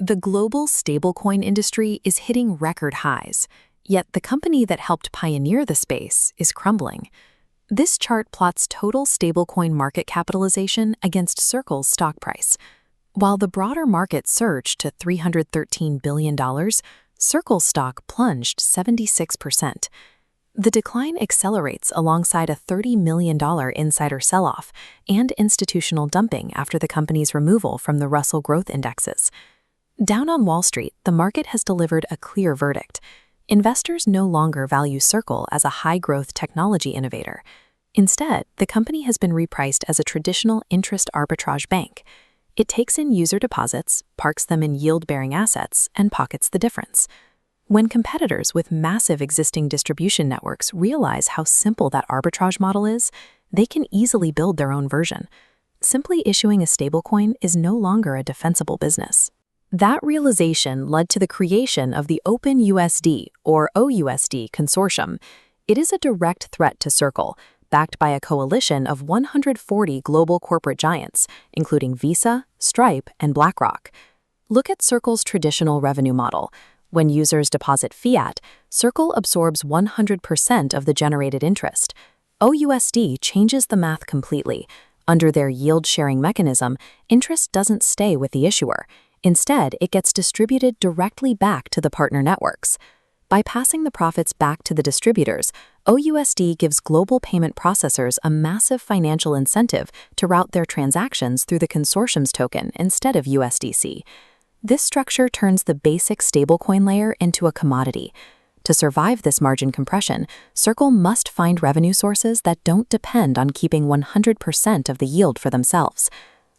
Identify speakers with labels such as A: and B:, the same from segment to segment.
A: The global stablecoin industry is hitting record highs, yet the company that helped pioneer the space is crumbling. This chart plots total stablecoin market capitalization against Circle's stock price. While the broader market surged to $313 billion, Circle's stock plunged 76%. The decline accelerates alongside a $30 million insider sell-off and institutional dumping after the company's removal from the Russell growth indexes. Down on Wall Street, the market has delivered a clear verdict. Investors no longer value Circle as a high-growth technology innovator. Instead, the company has been repriced as a traditional interest arbitrage bank. It takes in user deposits, parks them in yield-bearing assets, and pockets the difference. When competitors with massive existing distribution networks realize how simple that arbitrage model is, they can easily build their own version. Simply issuing a stablecoin is no longer a defensible business. That realization led to the creation of the Open USD, or OUSD, consortium. It is a direct threat to Circle, backed by a coalition of 140 global corporate giants, including Visa, Stripe, and BlackRock. Look at Circle's traditional revenue model. When users deposit fiat, Circle absorbs 100% of the generated interest. OUSD changes the math completely. Under their yield-sharing mechanism, interest doesn't stay with the issuer. Instead, it gets distributed directly back to the partner networks. By passing the profits back to the distributors, OUSD gives global payment processors a massive financial incentive to route their transactions through the consortium's token instead of USDC. This structure turns the basic stablecoin layer into a commodity. To survive this margin compression, Circle must find revenue sources that don't depend on keeping 100% of the yield for themselves.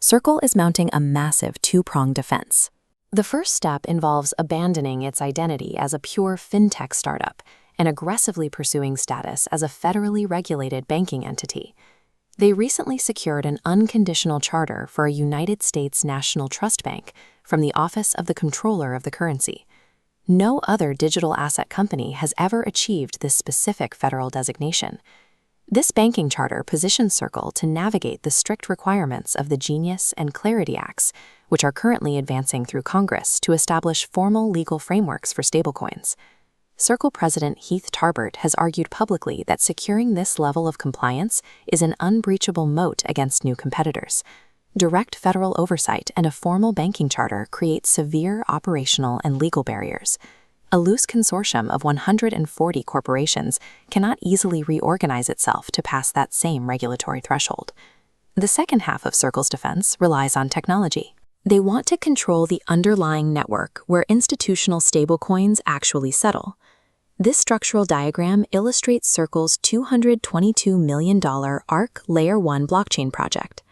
A: Circle is mounting a massive two-pronged defense. The first step involves abandoning its identity as a pure fintech startup and aggressively pursuing status as a federally regulated banking entity. They recently secured an unconditional charter for a United States national trust bank from the Office of the Comptroller of the Currency. No other digital asset company has ever achieved this specific federal designation. This banking charter positions Circle to navigate the strict requirements of the Genius and Clarity Acts, which are currently advancing through Congress to establish formal legal frameworks for stablecoins. Circle President Heath Tarbert has argued publicly that securing this level of compliance is an unbreachable moat against new competitors. Direct federal oversight and a formal banking charter create severe operational and legal barriers. A loose consortium of 140 corporations cannot easily reorganize itself to pass that same regulatory threshold. The second half of Circle's defense relies on technology. They want to control the underlying network where institutional stablecoins actually settle. This structural diagram illustrates Circle's $222 million Arc Layer 1 blockchain project.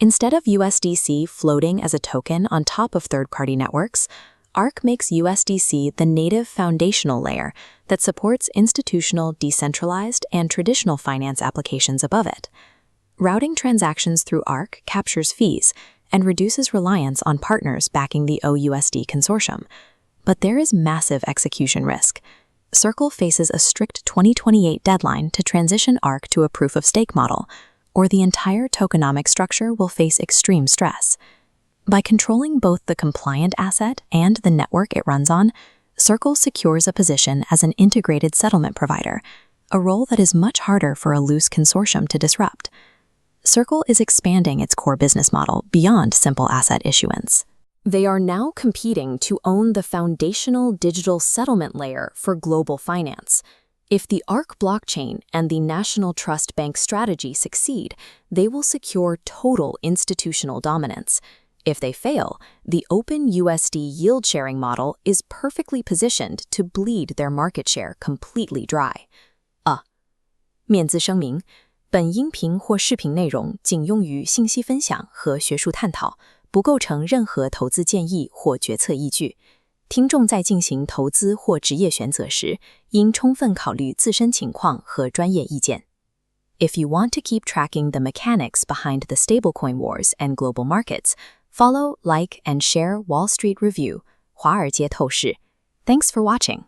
A: Instead of USDC floating as a token on top of third-party networks, Arc makes USDC the native foundational layer that supports institutional, decentralized, and traditional finance applications above it. Routing transactions through Arc captures fees and reduces reliance on partners backing the OUSD consortium. But there is massive execution risk. Circle faces a strict 2028 deadline to transition Arc to a proof-of-stake model, or the entire tokenomic structure will face extreme stress. By controlling both the compliant asset and the network it runs on, Circle secures a position as an integrated settlement provider, a role that is much harder for a loose consortium to disrupt. Circle is expanding its core business model beyond simple asset issuance. They are now competing to own the foundational digital settlement layer for global finance. If the Arc blockchain and the National Trust Bank strategy succeed, they will secure total institutional dominance. If they fail, the Open USD yield-sharing model is perfectly positioned to bleed their market share completely dry. 面子声明，本音频或视频内容仅用于信息分享和学术探讨，不构成任何投资建议或决策依据。听众在进行投资或职业选择时，应充分考虑自身情况和专业意见。If you want to keep tracking the mechanics behind the stablecoin wars and global markets, follow, like, and share Wall Street Review, 华尔街透视. Thanks for watching.